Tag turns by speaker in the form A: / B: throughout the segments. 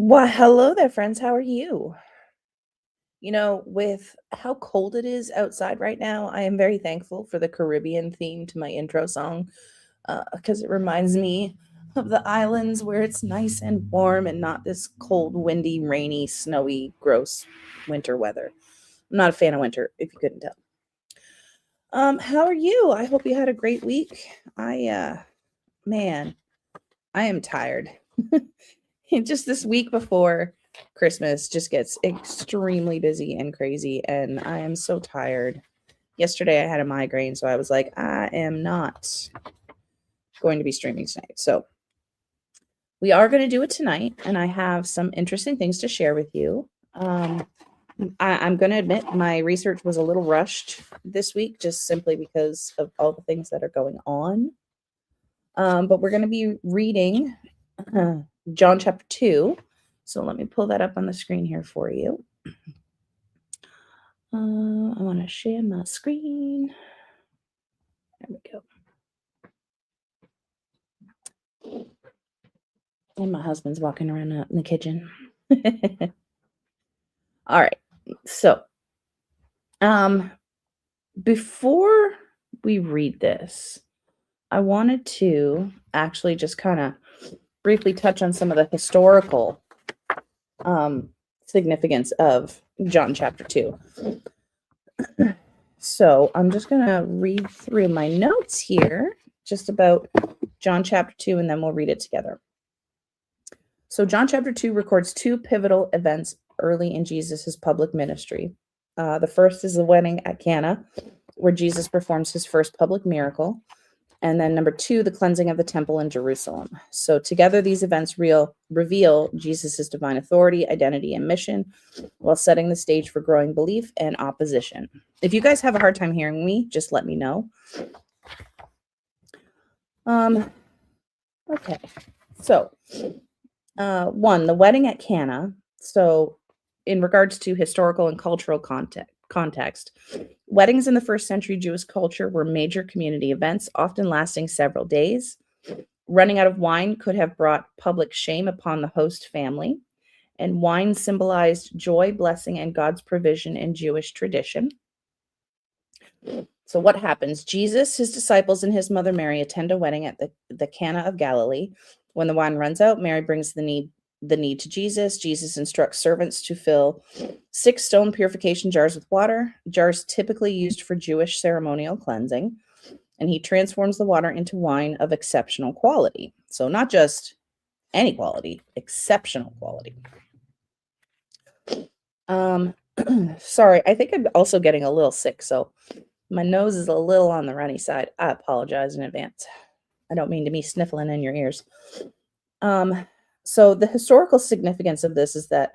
A: Well, hello there, friends. How are you? With how cold it is outside right now, I am very thankful for the Caribbean theme to my intro song because it reminds me of the islands where it's nice and warm and not this cold, windy, rainy, snowy, gross winter weather. I'm not a fan of winter, if you couldn't tell. How are you? I hope you had a great week. Man, I am tired. Just this week before Christmas just gets extremely busy and crazy, and I am so tired. Yesterday I had a migraine, so I was like, I am not going to be streaming tonight. So we are going to do it tonight, and I have some interesting things to share with you. I'm going to admit my research was a little rushed this week, just simply because of all the things that are going on. But we're going to be reading John chapter 2. So let me pull that up on the screen here for you. I want to share my screen. There we go. And my husband's walking around out in the kitchen. All right. So, before we read this, I wanted to actually just kind of briefly touch on some of the historical significance of John chapter 2. So I'm just going to read through my notes here just about John chapter 2, and then we'll read it together. So John chapter 2 records two pivotal events early in Jesus' public ministry. The first is the wedding at Cana, where Jesus performs his first public miracle. And then number 2, the cleansing of the temple in Jerusalem. So together, these events reveal Jesus' divine authority, identity, and mission, while setting the stage for growing belief and opposition. If you guys have a hard time hearing me, just let me know. Okay. So, 1, the wedding at Cana. So, in regards to historical and cultural context, weddings in the first century Jewish culture were major community events, often lasting several days. Running out of wine could have brought public shame upon the host family, and wine symbolized joy, blessing, and God's provision in Jewish tradition. So what happens? Jesus, his disciples, and his mother Mary attend a wedding at the Cana of Galilee. When the wine runs out, Mary brings the need to Jesus. Jesus instructs servants to fill 6 stone purification jars with water, jars typically used for Jewish ceremonial cleansing, and he transforms the water into wine of exceptional quality. So not just any quality, exceptional quality. Sorry, I think I'm also getting a little sick, so my nose is a little on the runny side. I apologize in advance. I don't mean to be sniffling in your ears. So the historical significance of this is that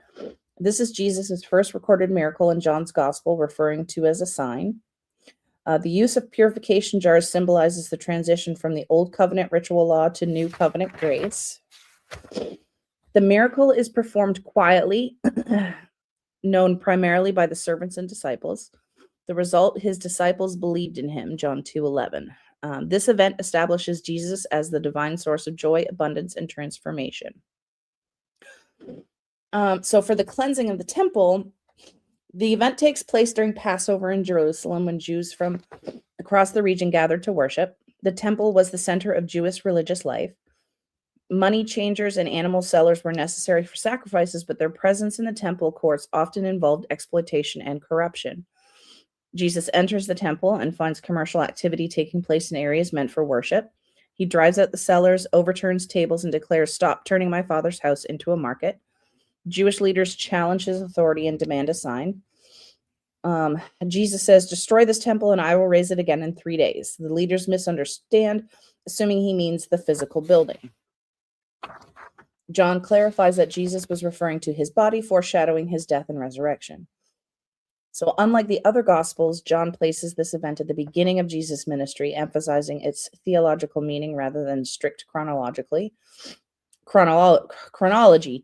A: this is Jesus' first recorded miracle in John's gospel, referring to as a sign. The use of purification jars symbolizes the transition from the old covenant ritual law to new covenant grace. The miracle is performed quietly, known primarily by the servants and disciples. The result, his disciples believed in him, John 2:11. This event establishes Jesus as the divine source of joy, abundance, and transformation. So for the cleansing of the temple, the event takes place during Passover in Jerusalem when Jews from across the region gathered to worship. The temple was the center of Jewish religious life. Money changers and animal sellers were necessary for sacrifices, but their presence in the temple courts often involved exploitation and corruption. Jesus enters the temple and finds commercial activity taking place in areas meant for worship. He drives out the sellers, overturns tables, and declares, "Stop turning my Father's house into a market." Jewish leaders challenge his authority and demand a sign. Jesus says, "Destroy this temple and I will raise it again in 3 days." The leaders misunderstand, assuming he means the physical building. John clarifies that Jesus was referring to his body, foreshadowing his death and resurrection. So unlike the other Gospels, John places this event at the beginning of Jesus' ministry, emphasizing its theological meaning rather than strict chronology.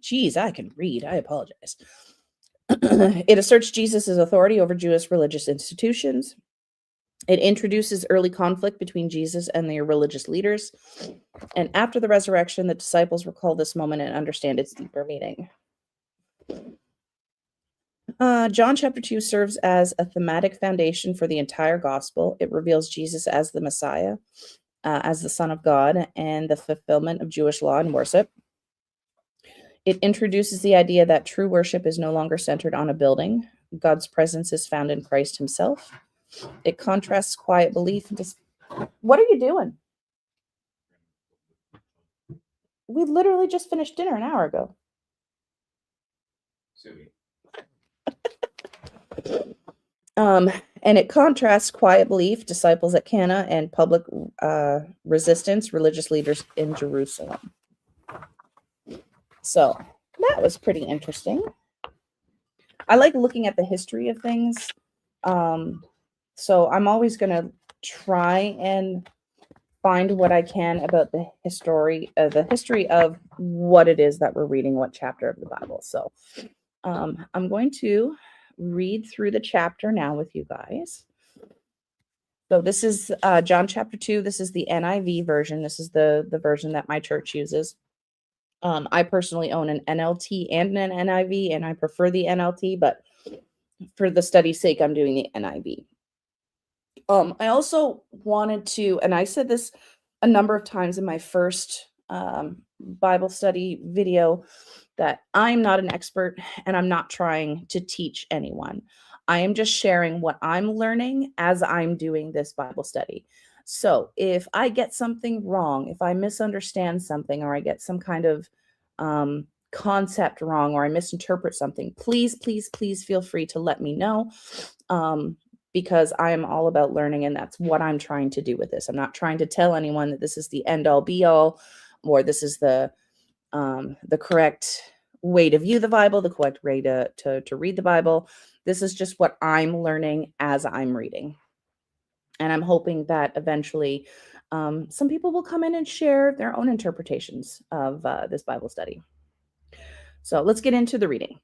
A: Geez, I can read. I apologize. It asserts Jesus' authority over Jewish religious institutions. It introduces early conflict between Jesus and their religious leaders. And after the resurrection, the disciples recall this moment and understand its deeper meaning. John chapter 2 serves as a thematic foundation for the entire gospel. It reveals Jesus as the Messiah, as the Son of God, and the fulfillment of Jewish law and worship. It introduces the idea that true worship is no longer centered on a building. God's presence is found in Christ himself. It contrasts quiet belief. What are you doing? We literally just finished dinner an hour ago. And it contrasts quiet belief, disciples at Cana, and public resistance, religious leaders in Jerusalem. So that was pretty interesting. I like looking at the history of things. So I'm always going to try and find what I can about the history of what it is that we're reading, what chapter of the Bible. So I'm going to read through the chapter now with you guys. So this is John chapter 2. This is the NIV version. This is the version that my church uses. I personally own an NLT and an NIV, and I prefer the NLT, but for the study's sake, I'm doing the NIV. I also wanted to, and I said this a number of times in my first Bible study video, that I'm not an expert and I'm not trying to teach anyone. I am just sharing what I'm learning as I'm doing this Bible study. So if I get something wrong, if I misunderstand something, or I get some kind of concept wrong, or I misinterpret something, please, please, please feel free to let me know. Because I am all about learning, and that's what I'm trying to do with this. I'm not trying to tell anyone that this is the end all be all, or this is the correct way to view the Bible, the correct way to read the Bible. This is just what I'm learning as I'm reading. And I'm hoping that eventually some people will come in and share their own interpretations of this Bible study. So let's get into the reading.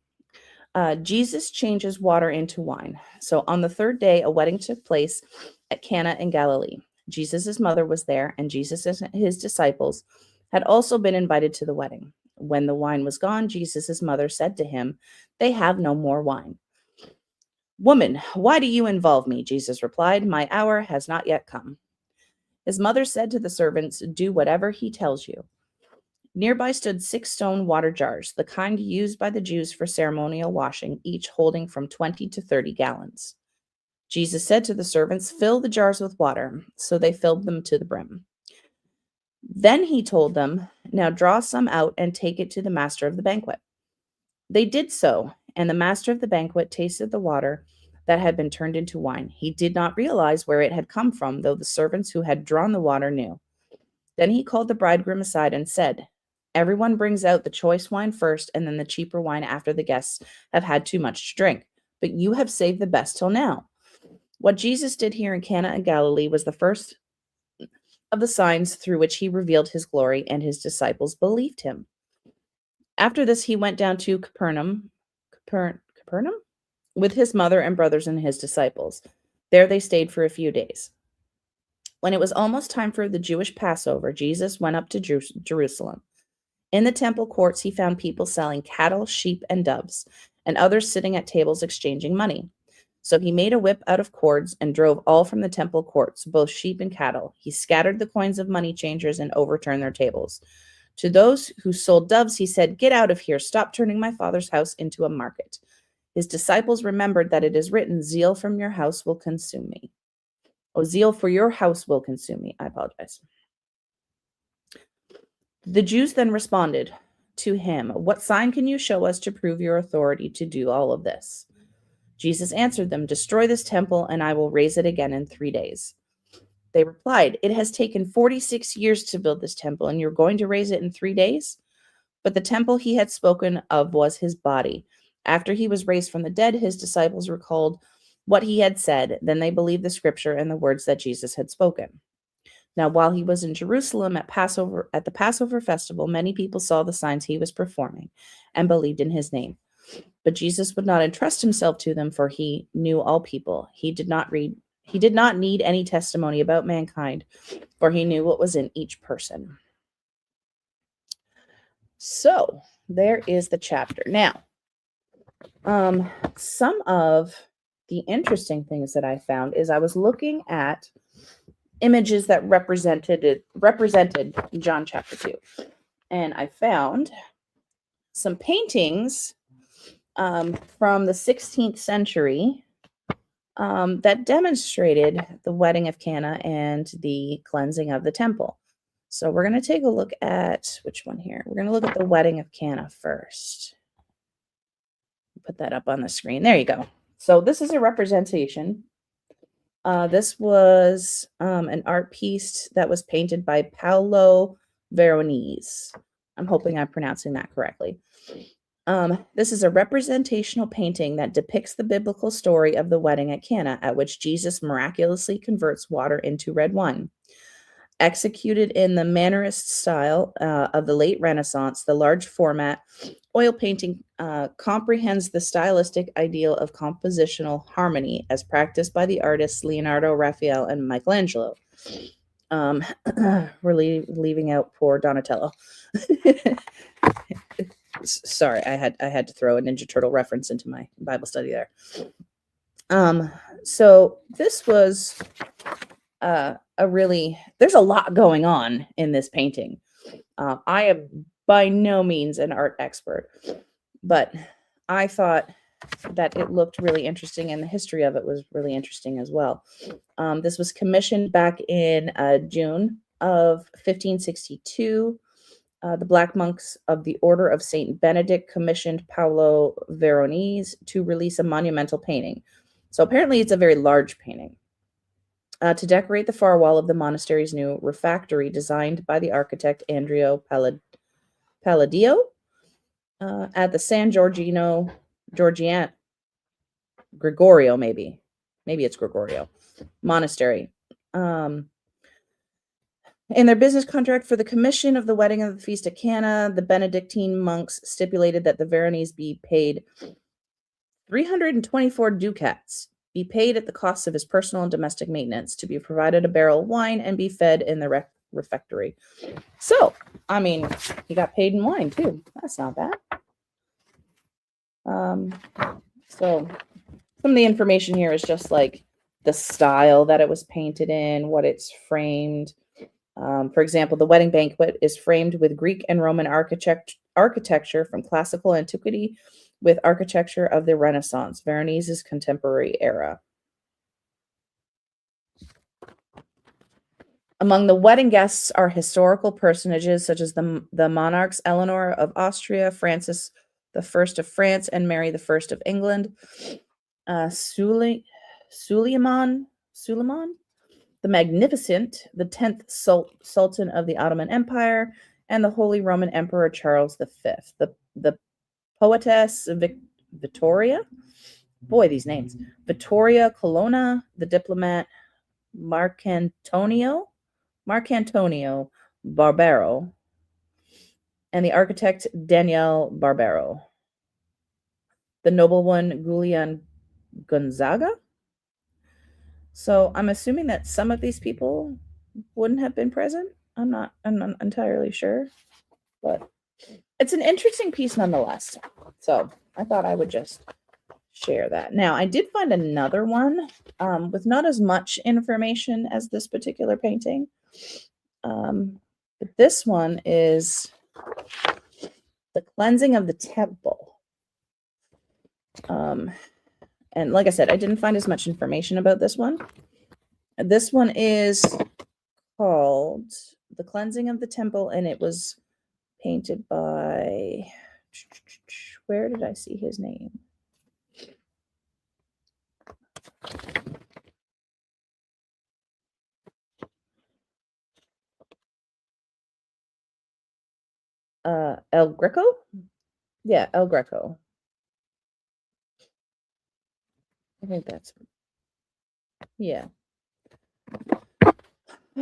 A: Jesus changes water into wine. So on the third day, a wedding took place at Cana in Galilee. Jesus' mother was there, and Jesus and his disciples had also been invited to the wedding. When the wine was gone, Jesus' mother said to him, "They have no more wine." "Woman, why do you involve me?" Jesus replied, "My hour has not yet come." His mother said to the servants, "Do whatever he tells you." Nearby stood 6 stone water jars, the kind used by the Jews for ceremonial washing, each holding from 20 to 30 gallons. Jesus said to the servants, "Fill the jars with water." So they filled them to the brim. Then he told them, "Now draw some out and take it to the master of the banquet." They did so, and the master of the banquet tasted the water that had been turned into wine. He did not realize where it had come from, though the servants who had drawn the water knew. Then he called the bridegroom aside and said, "Everyone brings out the choice wine first, and then the cheaper wine after the guests have had too much to drink. But you have saved the best till now." What Jesus did here in Cana in Galilee was the first of the signs through which he revealed his glory, and his disciples believed him. After this, he went down to Capernaum with his mother and brothers and his disciples. There they stayed for a few days. When it was almost time for the Jewish Passover, Jesus went up to Jerusalem. In the temple courts, he found people selling cattle, sheep, and doves, and others sitting at tables exchanging money. So he made a whip out of cords and drove all from the temple courts, both sheep and cattle. He scattered the coins of money changers and overturned their tables. To those who sold doves, he said, "Get out of here. Stop turning my father's house into a market." His disciples remembered that it is written, "Zeal from your house will consume me." Oh, zeal for your house will consume me. I apologize. The Jews then responded to him, "What sign can you show us to prove your authority to do all of this?" Jesus answered them, "Destroy this temple, and I will raise it again in 3 days." They replied, "It has taken 46 years to build this temple, and you're going to raise it in 3 days?" But the temple he had spoken of was his body. After he was raised from the dead, his disciples recalled what he had said. Then they believed the scripture and the words that Jesus had spoken. Now, while he was in Jerusalem at the Passover festival, many people saw the signs he was performing and believed in his name. But Jesus would not entrust himself to them, for he knew all people. He did not need any testimony about mankind, for he knew what was in each person. So, there is the chapter. Now, Some of the interesting things that I found is I was looking at images that represented John chapter 2. And I found some paintings from the 16th century that demonstrated the wedding of Cana and the cleansing of the temple. So we're going to take a look at which one here. We're going to look at the wedding of Cana first. Put that up on the screen. There you go. So this is a representation. This was an art piece that was painted by Paolo Veronese. I'm hoping I'm pronouncing that correctly. This is a representational painting that depicts the biblical story of the wedding at Cana, at which Jesus miraculously converts water into red wine. Executed in the Mannerist style of the late Renaissance, the large format oil painting comprehends the stylistic ideal of compositional harmony as practiced by the artists Leonardo, Raphael, and Michelangelo. We're leaving out poor Donatello. Sorry, I had to throw a Ninja Turtle reference into my Bible study there. So this was there's a lot going on in this painting. I am by no means an art expert, but I thought that it looked really interesting, and the history of it was really interesting as well. This was commissioned back in June of 1562. The Black Monks of the Order of Saint Benedict commissioned Paolo Veronese to release a monumental painting. So apparently it's a very large painting. To decorate the far wall of the monastery's new refectory designed by the architect Andrea Palladio at the San Gregorio, maybe it's Gregorio Monastery. In their business contract for the commission of the wedding of the Feast of Cana, the Benedictine monks stipulated that the Veronese be paid 324 ducats, be paid at the cost of his personal and domestic maintenance, to be provided a barrel of wine, and be fed in the refectory. So, I mean, he got paid in wine too. That's not bad. So some of the information here is just like the style that it was painted in, what it's framed. For example, the wedding banquet is framed with Greek and Roman architecture from classical antiquity with architecture of the Renaissance, Veronese's contemporary era. Among the wedding guests are historical personages such as the monarchs Eleanor of Austria, Francis I of France, and Mary I of England. Suleiman the Magnificent, the 10th Sultan of the Ottoman Empire, and the Holy Roman Emperor Charles V. The poetess Vittoria, boy, these names, Vittoria Colonna, the diplomat Marcantonio Barbero, and the architect Daniel Barbero. The nobleman Julian Gonzaga. So I'm assuming that some of these people wouldn't have been present. I'm not entirely sure, but it's an interesting piece nonetheless. So I thought I would just share that. Now, I did find another one with not as much information as this particular painting. But this one is the cleansing of the temple. And like I said, I didn't find as much information about this one. This one is called The Cleansing of the Temple, and it was painted by, where did I see his name? El Greco? Yeah, El Greco. I think that's, yeah.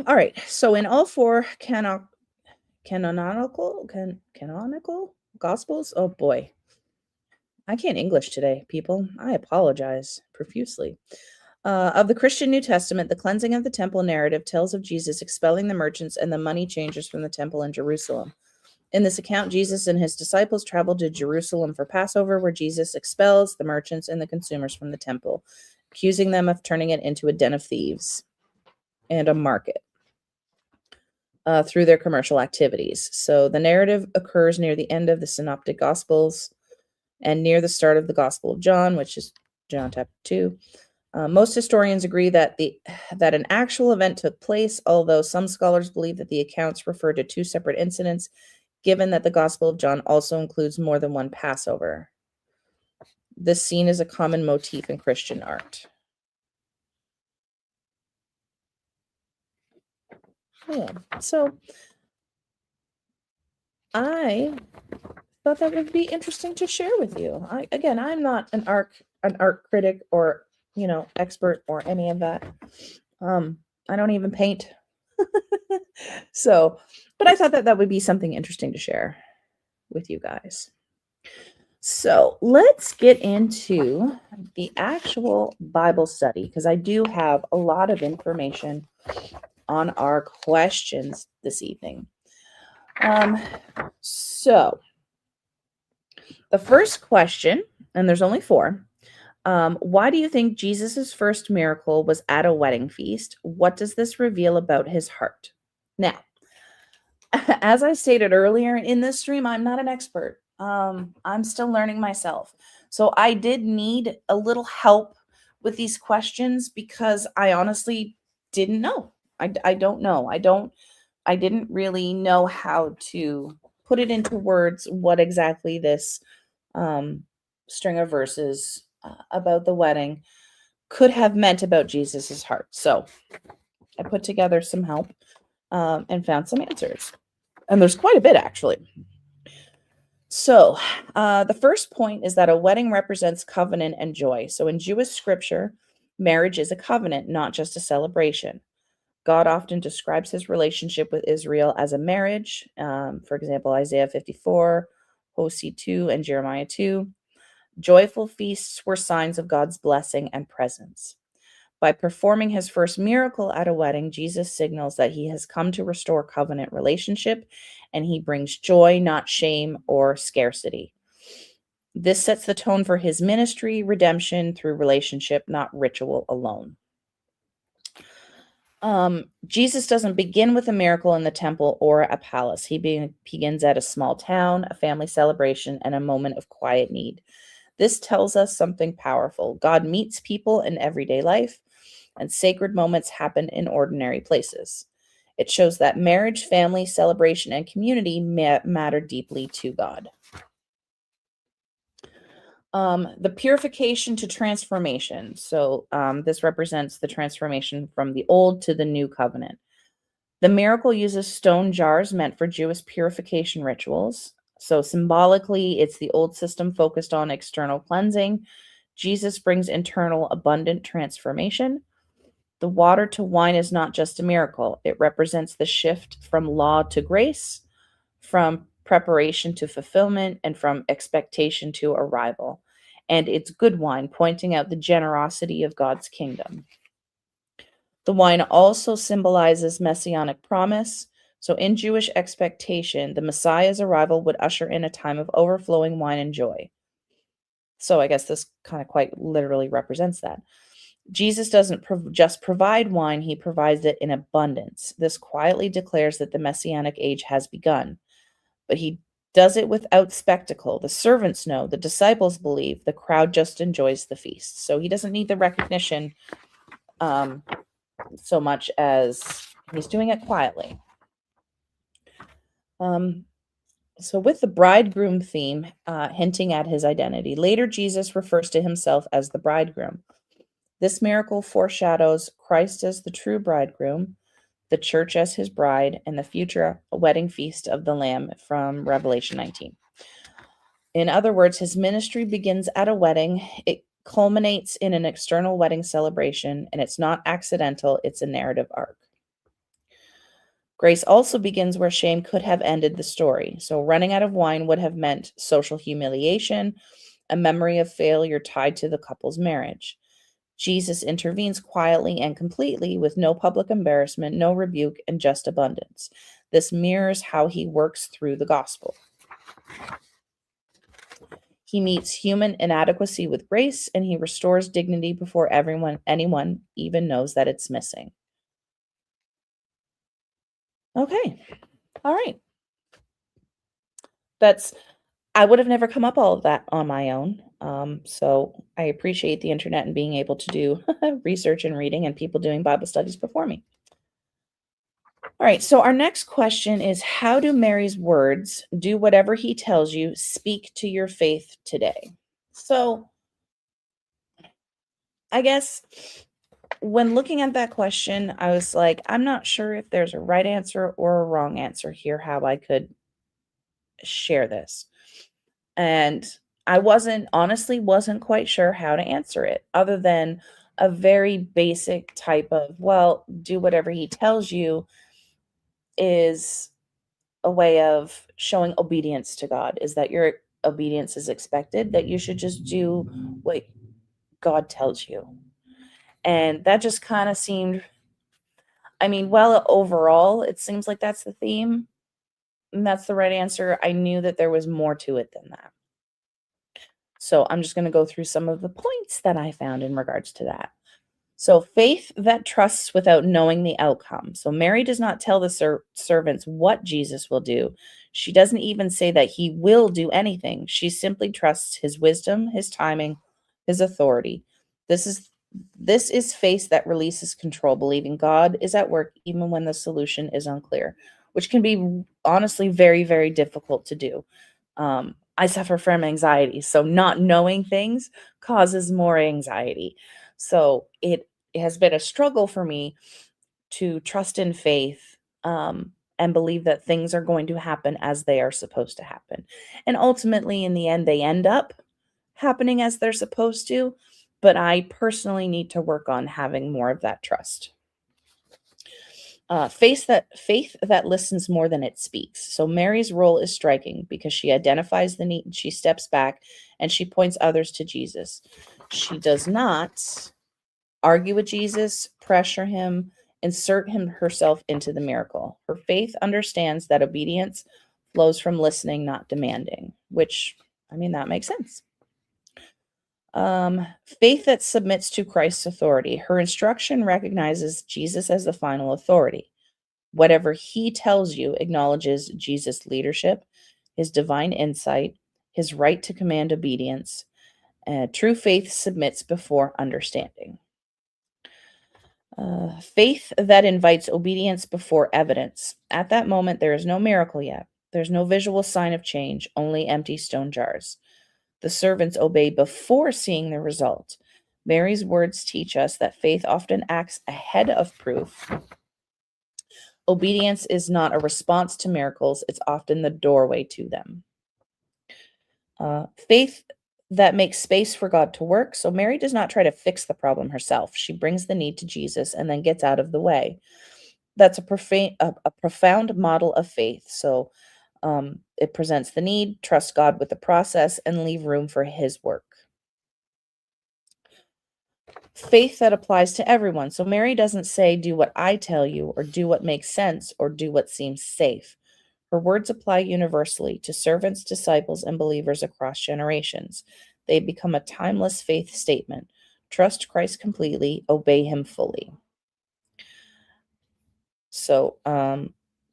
A: All right. So in all four canonical gospels, oh boy, I can't English today, people. I apologize profusely. Of the Christian New Testament, the cleansing of the temple narrative tells of Jesus expelling the merchants and the money changers from the temple in Jerusalem. In this account, Jesus and his disciples traveled to Jerusalem for Passover, where Jesus expels the merchants and the consumers from the temple, accusing them of turning it into a den of thieves and a market through their commercial activities. So the narrative occurs near the end of the Synoptic Gospels and near the start of the Gospel of John, which is John chapter 2. Most historians agree that an actual event took place, although some scholars believe that the accounts refer to two separate incidents, given that the Gospel of John also includes more than one Passover. This scene is a common motif in Christian art. Yeah, so I thought that would be interesting to share with you. I'm not an art critic or expert or any of that. I don't even paint. So, but I thought that would be something interesting to share with you guys. So let's get into the actual Bible study, because I do have a lot of information on our questions this evening. So the first question, and there's only 4, why do you think Jesus's first miracle was at a wedding feast? What does this reveal about his heart? Now, as I stated earlier in this stream, I'm not an expert. I'm still learning myself. So I did need a little help with these questions because I honestly didn't know. I don't know. I didn't really know how to put it into words what exactly this string of verses about the wedding could have meant about Jesus's heart. So I put together some help and found some answers. And there's quite a bit, actually. So the first point is that a wedding represents covenant and joy. So in Jewish scripture, marriage is a covenant, not just a celebration. God often describes his relationship with Israel as a marriage. For example, Isaiah 54, Hosea 2, and Jeremiah 2. Joyful feasts were signs of God's blessing and presence. By performing his first miracle at a wedding, Jesus signals that he has come to restore covenant relationship, and he brings joy, not shame or scarcity. This sets the tone for his ministry, redemption through relationship, not ritual alone. Jesus doesn't begin with a miracle in the temple or a palace. He begins at a small town, a family celebration, and a moment of quiet need. This tells us something powerful. God meets people in everyday life, and sacred moments happen in ordinary places. It shows that marriage, family, celebration, and community matter deeply to God. The purification to transformation. So this represents the transformation from the old to the new covenant. The miracle uses stone jars meant for Jewish purification rituals. So symbolically, it's the old system focused on external cleansing. Jesus brings internal, abundant transformation. The water to wine is not just a miracle. It represents the shift from law to grace, from preparation to fulfillment, and from expectation to arrival. And it's good wine, pointing out the generosity of God's kingdom. The wine also symbolizes messianic promise. So in Jewish expectation, the Messiah's arrival would usher in a time of overflowing wine and joy. So I guess this kind of quite literally represents that. Jesus doesn't just provide wine, he provides it in abundance. This quietly declares that the messianic age has begun. But he does it without spectacle. The servants know, the disciples believe, the crowd just enjoys the feast. So he doesn't need the recognition so much as he's doing it quietly. So with the bridegroom theme hinting at his identity, later Jesus refers to himself as the bridegroom. This miracle foreshadows Christ as the true bridegroom, the church as his bride, and the future wedding feast of the Lamb from Revelation 19. In other words, his ministry begins at a wedding. It culminates in an external wedding celebration, and it's not accidental, it's a narrative arc. Grace also begins where shame could have ended the story. So running out of wine would have meant social humiliation, a memory of failure tied to the couple's marriage. Jesus intervenes quietly and completely with no public embarrassment, no rebuke, and just abundance. This mirrors how he works through the gospel. He meets human inadequacy with grace, and he restores dignity before anyone even knows that it's missing. Okay. All right. I would have never come up all of that on my own. So I appreciate the internet and being able to do research and reading and people doing Bible studies before me. All right, so our next question is, how do Mary's words, "Do whatever he tells you," speak to your faith today? So I guess when looking at that question, I was like, I'm not sure if there's a right answer or a wrong answer here, how I could share this. And I honestly wasn't quite sure how to answer it, other than a very basic type of, well, do whatever he tells you is a way of showing obedience to God, is that your obedience is expected, that you should just do what God tells you. And that just kind of seemed, well, overall, it seems like that's the theme, and that's the right answer. I knew that there was more to it than that. So I'm just going to go through some of the points that I found in regards to that. So faith that trusts without knowing the outcome. So Mary does not tell the servants what Jesus will do. She doesn't even say that he will do anything. She simply trusts his wisdom, his timing, his authority. This is faith that releases control, believing God is at work even when the solution is unclear, which can be honestly very, very difficult to do. I suffer from anxiety, so not knowing things causes more anxiety. So it has been a struggle for me to trust in faith, and believe that things are going to happen as they are supposed to happen. And ultimately, in the end, they end up happening as they're supposed to. But I personally need to work on having more of that trust. Faith that listens more than it speaks. So Mary's role is striking because she identifies the need, she steps back, and she points others to Jesus. She does not argue with Jesus, pressure him, insert herself into the miracle. Her faith understands that obedience flows from listening, not demanding, which, that makes sense. Faith that submits to Christ's authority. Her instruction recognizes Jesus as the final authority. Whatever he tells you acknowledges Jesus' leadership, his divine insight, his right to command obedience. True faith submits before understanding. Faith that invites obedience before evidence. At that moment, there is no miracle yet. There's no visual sign of change, only empty stone jars. The servants obey before seeing the result. Mary's words teach us that faith often acts ahead of proof. Obedience is not a response to miracles, it's often the doorway to them. Faith that makes space for God to work. So Mary does not try to fix the problem herself. She brings the need to Jesus and then gets out of the way. That's a profound model of faith. So it presents the need, trust God with the process, and leave room for his work. Faith that applies to everyone. So Mary doesn't say, do what I tell you, or do what makes sense, or do what seems safe. Her words apply universally to servants, disciples, and believers across generations. They become a timeless faith statement. Trust Christ completely, obey him fully. So,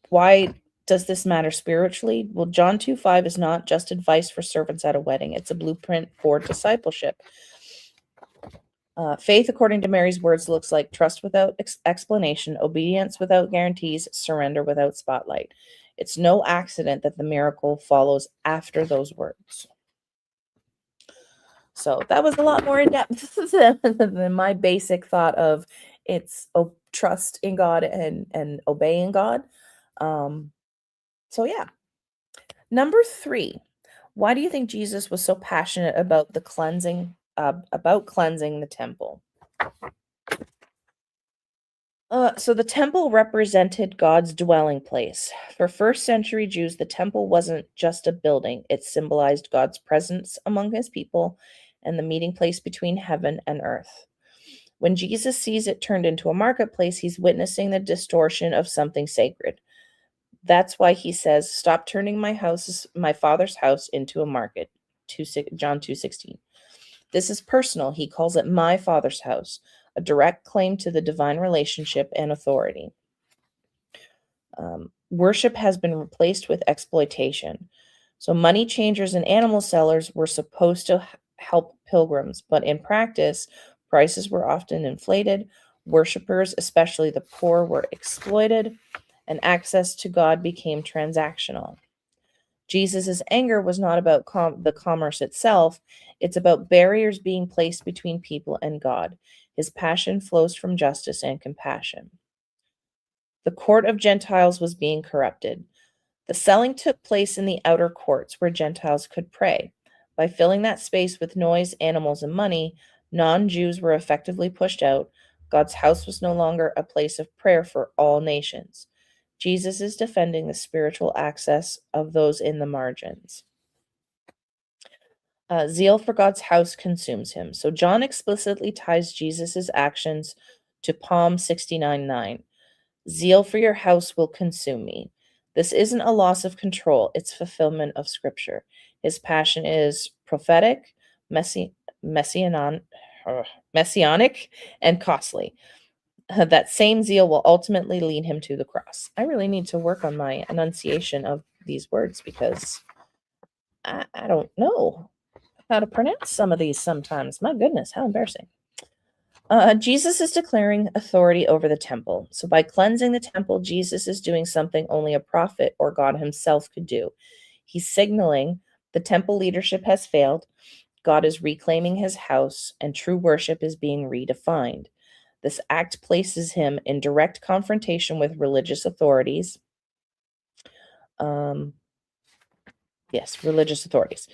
A: why does this matter spiritually? Well, John 2:5 is not just advice for servants at a wedding. It's a blueprint for discipleship. Faith, according to Mary's words, looks like trust without explanation, obedience without guarantees, surrender without spotlight. It's no accident that the miracle follows after those words. So that was a lot more in depth than my basic thought of it's trust in God and obeying God. So yeah. Number 3, why do you think Jesus was so passionate about cleansing the temple? So the temple represented God's dwelling place. For first century Jews, the temple wasn't just a building. It symbolized God's presence among his people and the meeting place between heaven and earth. When Jesus sees it turned into a marketplace, he's witnessing the distortion of something sacred. That's why he says, "Stop turning my father's house into a market." John 2:16. This is personal. He calls it my father's house, a direct claim to the divine relationship and authority. Worship has been replaced with exploitation. So money changers and animal sellers were supposed to help pilgrims, but in practice, prices were often inflated. Worshippers, especially the poor, were exploited, and access to God became transactional. Jesus' anger was not about the commerce itself, it's about barriers being placed between people and God. His passion flows from justice and compassion. The court of Gentiles was being corrupted. The selling took place in the outer courts where Gentiles could pray. By filling that space with noise, animals, and money, non Jews were effectively pushed out. God's house was no longer a place of prayer for all nations. Jesus is defending the spiritual access of those in the margins. Zeal for God's house consumes him. So John explicitly ties Jesus' actions to Psalm 69:9. Zeal for your house will consume me. This isn't a loss of control, it's fulfillment of scripture. His passion is prophetic, messianic, and costly. That same zeal will ultimately lead him to the cross. I really need to work on my enunciation of these words because I don't know how to pronounce some of these sometimes. My goodness, how embarrassing. Jesus is declaring authority over the temple. So by cleansing the temple, Jesus is doing something only a prophet or God himself could do. He's signaling the temple leadership has failed, God is reclaiming his house, and true worship is being redefined. This act places him in direct confrontation with religious authorities. Religious authorities.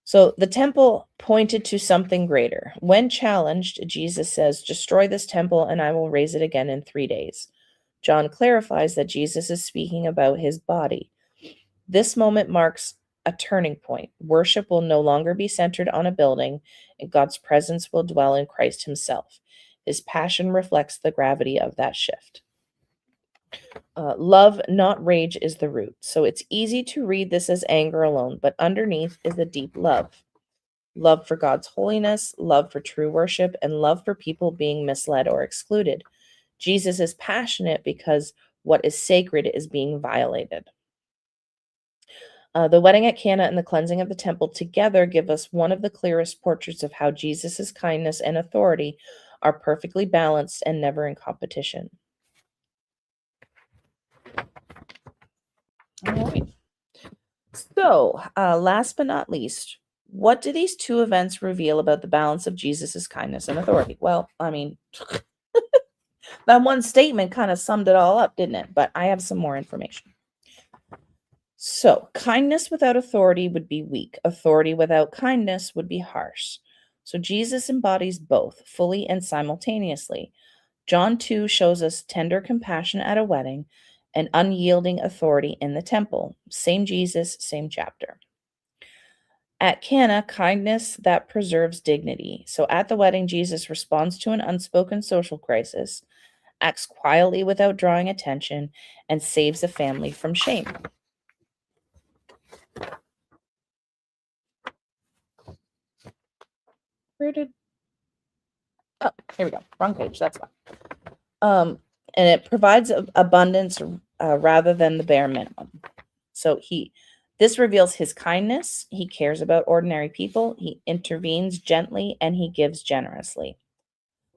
A: So the temple pointed to something greater. When challenged, Jesus says, "Destroy this temple and I will raise it again in 3 days." John clarifies that Jesus is speaking about his body. This moment marks a turning point. Worship will no longer be centered on a building, and God's presence will dwell in Christ himself. His passion reflects the gravity of that shift. Love, not rage, is the root. So it's easy to read this as anger alone, but underneath is a deep love. Love for God's holiness, love for true worship, and love for people being misled or excluded. Jesus is passionate because what is sacred is being violated. The wedding at Cana and the cleansing of the temple together give us one of the clearest portraits of how Jesus' kindness and authority are perfectly balanced and never in competition. All right. So, last but not least, what do these two events reveal about the balance of Jesus' kindness and authority? Well, I mean, that one statement kind of summed it all up, didn't it? But I have some more information. So, kindness without authority would be weak. Authority without kindness would be harsh. So, Jesus embodies both fully and simultaneously. John 2 shows us tender compassion at a wedding and unyielding authority in the temple. Same Jesus, same chapter. At Cana, kindness that preserves dignity. So at the wedding, Jesus responds to an unspoken social crisis, acts quietly without drawing attention, and saves a family from shame. Here we go. Wrong page. That's why. And it provides abundance rather than the bare minimum. So this reveals his kindness. He cares about ordinary people. He intervenes gently and he gives generously.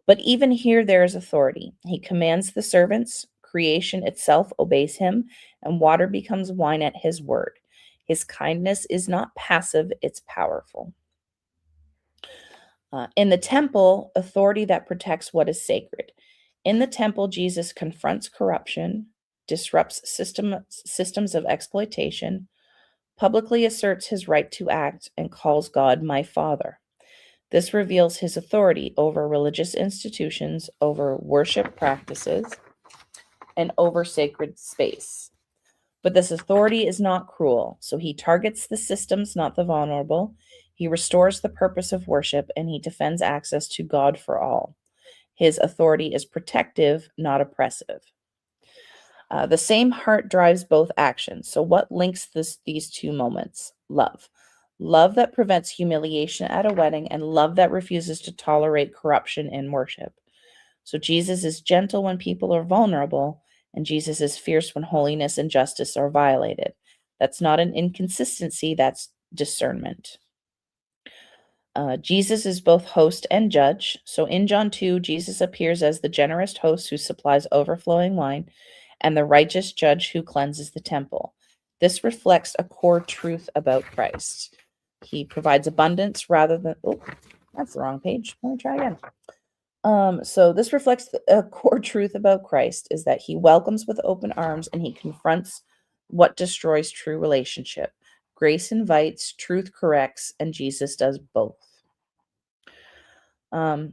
A: But even here, there is authority. He commands the servants, creation itself obeys him, and water becomes wine at his word. His kindness is not passive, it's powerful. In the temple, authority that protects what is sacred. In the temple, Jesus confronts corruption, disrupts systems of exploitation, publicly asserts his right to act, and calls God my Father. This reveals his authority over religious institutions, over worship practices, and over sacred space. But this authority is not cruel, so he targets the systems, not the vulnerable. He restores the purpose of worship, and he defends access to God for all. His authority is protective, not oppressive. The same heart drives both actions. So what links these two moments? Love. Love that prevents humiliation at a wedding, and love that refuses to tolerate corruption in worship. So Jesus is gentle when people are vulnerable, and Jesus is fierce when holiness and justice are violated. That's not an inconsistency, that's discernment. Jesus is both host and judge. So in John 2, Jesus appears as the generous host who supplies overflowing wine and the righteous judge who cleanses the temple. This reflects a core truth about Christ. He provides abundance rather than, oh, that's the wrong page. Let me try again. So this reflects a core truth about Christ is that he welcomes with open arms and he confronts what destroys true relationship. Grace invites, truth corrects, and Jesus does both.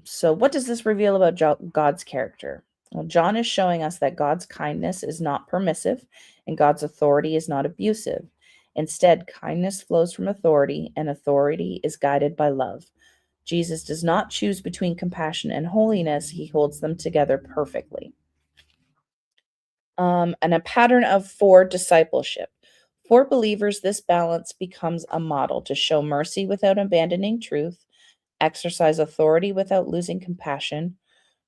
A: So what does this reveal about God's character? Well, John is showing us that God's kindness is not permissive and God's authority is not abusive. Instead, kindness flows from authority, and authority is guided by love. Jesus does not choose between compassion and holiness. He holds them together perfectly. And a pattern for discipleship. For believers, this balance becomes a model to show mercy without abandoning truth, exercise authority without losing compassion,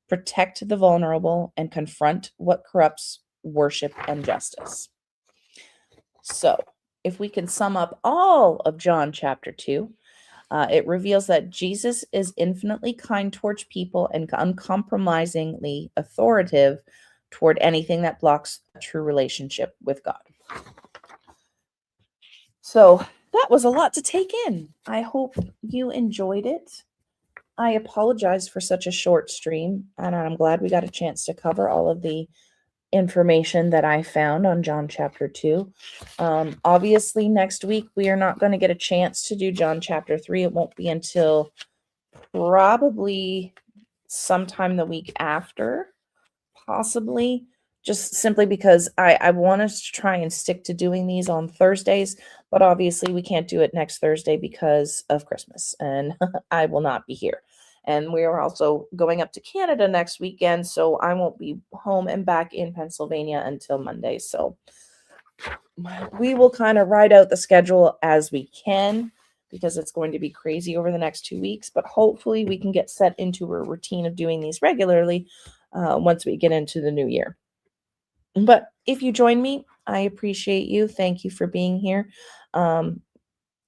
A: protect the vulnerable, and confront what corrupts worship and justice. So, if we can sum up all of John chapter 2, it reveals that Jesus is infinitely kind towards people and uncompromisingly authoritative toward anything that blocks a true relationship with God. So that was a lot to take in. I hope you enjoyed it. I apologize for such a short stream, and I'm glad we got a chance to cover all of the information that I found on John chapter 2. Obviously, next week we are not going to get a chance to do John chapter 3. It won't be until probably sometime the week after, possibly, just simply because I want us to try and stick to doing these on Thursdays, but obviously we can't do it next Thursday because of Christmas, and I will not be here. And we are also going up to Canada next weekend, so I won't be home and back in Pennsylvania until Monday. So we will kind of ride out the schedule as we can because it's going to be crazy over the next 2 weeks, but hopefully we can get set into a routine of doing these regularly once we get into the new year. But if you join me, I appreciate you. Thank you for being here.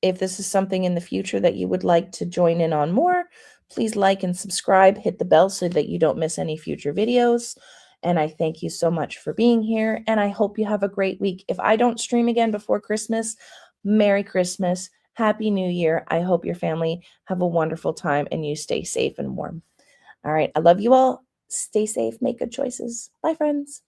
A: If this is something in the future that you would like to join in on more, please like and subscribe, hit the bell so that you don't miss any future videos. And I thank you so much for being here, and I hope you have a great week. If I don't stream again before Christmas, Merry Christmas, Happy New Year. I hope your family have a wonderful time and you stay safe and warm. All right, I love you all. Stay safe, make good choices. Bye, friends.